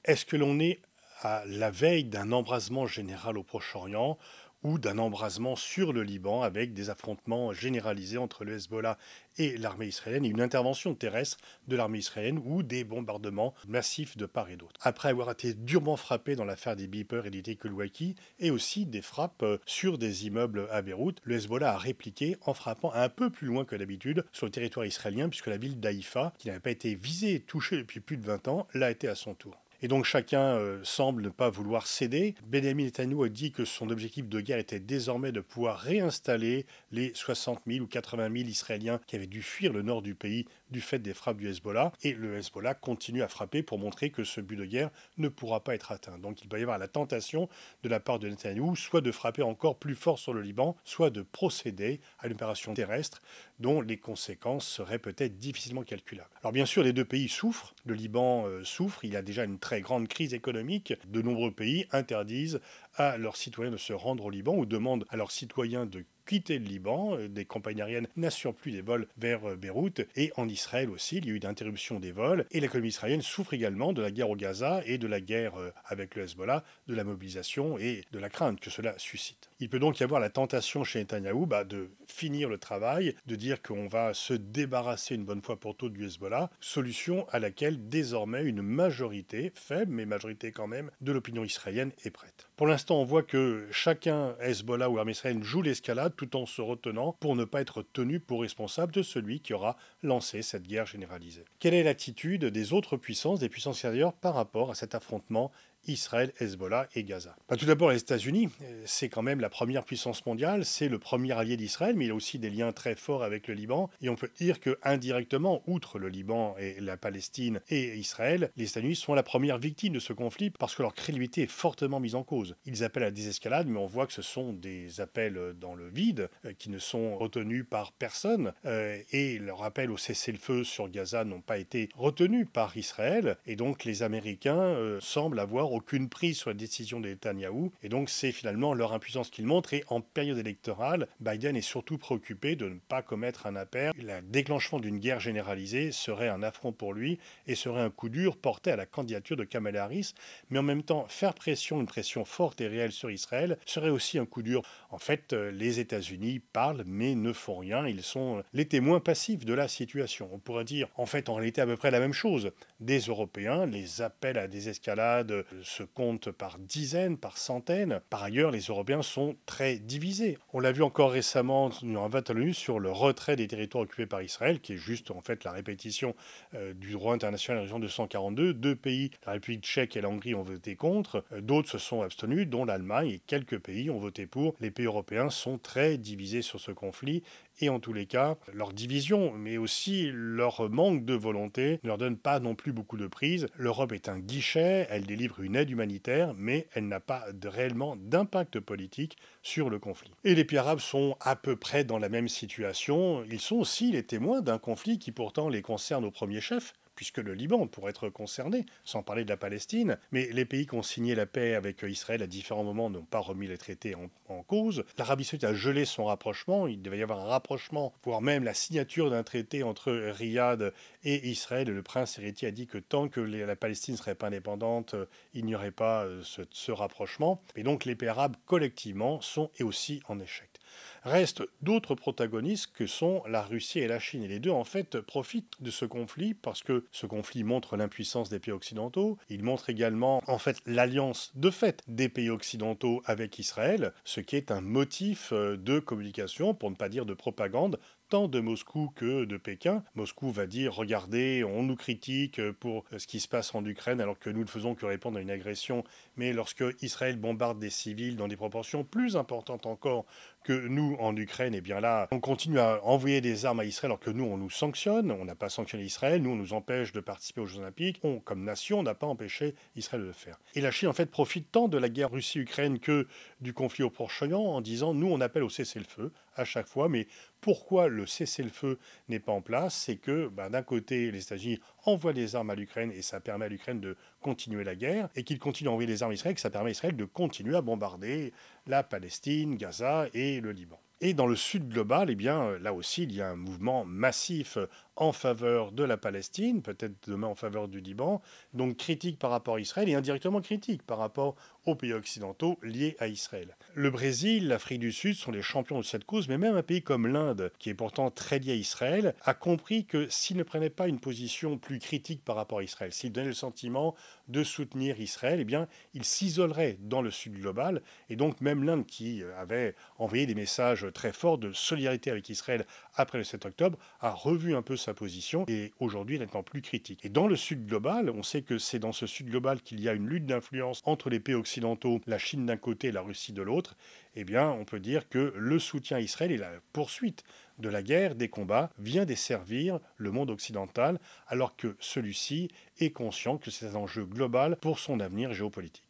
Est-ce que l'on est à la veille d'un embrasement général au Proche-Orient ou d'un embrasement sur le Liban avec des affrontements généralisés entre le Hezbollah et l'armée israélienne et une intervention terrestre de l'armée israélienne ou des bombardements massifs de part et d'autre. Après avoir été durement frappé dans l'affaire des beepers et des Tekelwaki et aussi des frappes sur des immeubles à Beyrouth, le Hezbollah a répliqué en frappant un peu plus loin que d'habitude sur le territoire israélien puisque la ville d'Haïfa, qui n'avait pas été visée et touchée depuis plus de 20 ans, l'a été à son tour. Et donc chacun semble ne pas vouloir céder. Benjamin Netanyahu a dit que son objectif de guerre était désormais de pouvoir réinstaller les 60 000 ou 80 000 Israéliens qui avaient dû fuir le nord du pays du fait des frappes du Hezbollah. Et le Hezbollah continue à frapper pour montrer que ce but de guerre ne pourra pas être atteint. Donc il va y avoir la tentation de la part de Netanyahu soit de frapper encore plus fort sur le Liban, soit de procéder à une opération terrestre dont les conséquences seraient peut-être difficilement calculables. Alors bien sûr, les deux pays souffrent. Le Liban souffre. Il y a déjà une très grande crise économique. De nombreux pays interdisent à leurs citoyens de se rendre au Liban ou demandent à leurs citoyens de quitter le Liban. Des compagnies aériennes n'assurent plus des vols vers Beyrouth. Et en Israël aussi, il y a eu une interruption des vols. Et l'économie israélienne souffre également de la guerre au Gaza et de la guerre avec le Hezbollah, de la mobilisation et de la crainte que cela suscite. Il peut donc y avoir la tentation chez Netanyahou de finir le travail, de dire qu'on va se débarrasser une bonne fois pour toutes du Hezbollah, solution à laquelle désormais une majorité, faible mais majorité quand même, de l'opinion israélienne est prête. Pour l'instant, on voit que chacun, Hezbollah ou l'armée israélienne, joue l'escalade tout en se retenant pour ne pas être tenu pour responsable de celui qui aura lancé cette guerre généralisée. Quelle est l'attitude des autres puissances, des puissances extérieures, par rapport à cet affrontement Israël, Hezbollah et Gaza? Tout d'abord, les États-Unis, c'est quand même la première puissance mondiale, c'est le premier allié d'Israël, mais il a aussi des liens très forts avec le Liban. Et on peut dire que indirectement, outre le Liban et la Palestine et Israël, les États-Unis sont la première victime de ce conflit parce que leur crédibilité est fortement mise en cause. Ils appellent à la désescalade, mais on voit que ce sont des appels dans le vide qui ne sont retenus par personne. Et leurs appels au cessez-le-feu sur Gaza n'ont pas été retenus par Israël. Et donc les Américains semblent avoir aucune prise sur la décision de Netanyahou. Et donc c'est finalement leur impuissance qu'ils montrent. Et en période électorale, Biden est surtout préoccupé de ne pas commettre un impair. Le déclenchement d'une guerre généralisée serait un affront pour lui et serait un coup dur porté à la candidature de Kamala Harris. Mais en même temps, faire pression, une pression forte et réelle sur Israël, serait aussi un coup dur. En fait, les États-Unis parlent mais ne font rien. Ils sont les témoins passifs de la situation. On pourrait dire, en fait, en réalité, à peu près la même chose. Des Européens, les appels à des escalades se comptent par dizaines, par centaines. Par ailleurs, les Européens sont très divisés. On l'a vu encore récemment en 20 sur le retrait des territoires occupés par Israël, qui est juste en fait la répétition du droit international en région 242. Deux pays, la République tchèque et la Hongrie, ont voté contre. D'autres se sont abstenus, dont l'Allemagne, et quelques pays ont voté pour. Les pays européens sont très divisés sur ce conflit. Et en tous les cas, leur division, mais aussi leur manque de volonté, ne leur donne pas non plus beaucoup de prise. L'Europe est un guichet, elle délivre une aide humanitaire, mais elle n'a pas réellement d'impact politique sur le conflit. Et les pays arabes sont à peu près dans la même situation. Ils sont aussi les témoins d'un conflit qui pourtant les concerne au premier chef, puisque le Liban pourrait être concerné, sans parler de la Palestine. Mais les pays qui ont signé la paix avec Israël à différents moments n'ont pas remis les traités en cause. L'Arabie saoudite a gelé son rapprochement. Il devait y avoir un rapprochement, voire même la signature d'un traité entre Riyad et Israël. Le prince héritier a dit que tant que la Palestine ne serait pas indépendante, il n'y aurait pas ce rapprochement. Et donc les pays arabes, collectivement, sont aussi en échec. Restent d'autres protagonistes que sont la Russie et la Chine. Et les deux, en fait, profitent de ce conflit parce que ce conflit montre l'impuissance des pays occidentaux. Il montre également, en fait, l'alliance de fait des pays occidentaux avec Israël, ce qui est un motif de communication, pour ne pas dire de propagande, tant de Moscou que de Pékin. Moscou va dire, regardez, on nous critique pour ce qui se passe en Ukraine alors que nous ne faisons que répondre à une agression. Mais lorsque Israël bombarde des civils dans des proportions plus importantes encore que nous en Ukraine, et bien là, on continue à envoyer des armes à Israël alors que nous, on nous sanctionne. On n'a pas sanctionné Israël, nous, on nous empêche de participer aux Jeux Olympiques. Comme nation, on n'a pas empêché Israël de le faire. Et la Chine, en fait, profite tant de la guerre Russie-Ukraine que du conflit au Proche-Orient en disant, nous, on appelle au cessez-le-feu à chaque fois, mais pourquoi le cessez-le-feu n'est pas en place? C'est que d'un côté, les États-Unis envoient des armes à l'Ukraine et ça permet à l'Ukraine de continuer la guerre, et qu'ils continuent à envoyer des armes à Israël, que ça permet à Israël de continuer à bombarder la Palestine, Gaza et le Liban. Et dans le sud global, eh bien, là aussi, il y a un mouvement massif en faveur de la Palestine, peut-être demain en faveur du Liban, donc critique par rapport à Israël et indirectement critique par rapport aux pays occidentaux liés à Israël. Le Brésil, l'Afrique du Sud sont les champions de cette cause, mais même un pays comme l'Inde, qui est pourtant très lié à Israël, a compris que s'il ne prenait pas une position plus critique par rapport à Israël, s'il donnait le sentiment de soutenir Israël, eh bien, il s'isolerait dans le sud global, et donc même l'Inde qui avait envoyé des messages très forts de solidarité avec Israël après le 7 octobre, a revu un peu sa position et aujourd'hui nettement plus critique. Et dans le sud global, on sait que c'est dans ce sud global qu'il y a une lutte d'influence entre les pays occidentaux, la Chine d'un côté et la Russie de l'autre. Eh bien, on peut dire que le soutien à Israël et la poursuite de la guerre, des combats, vient desservir le monde occidental, alors que celui-ci est conscient que c'est un enjeu global pour son avenir géopolitique.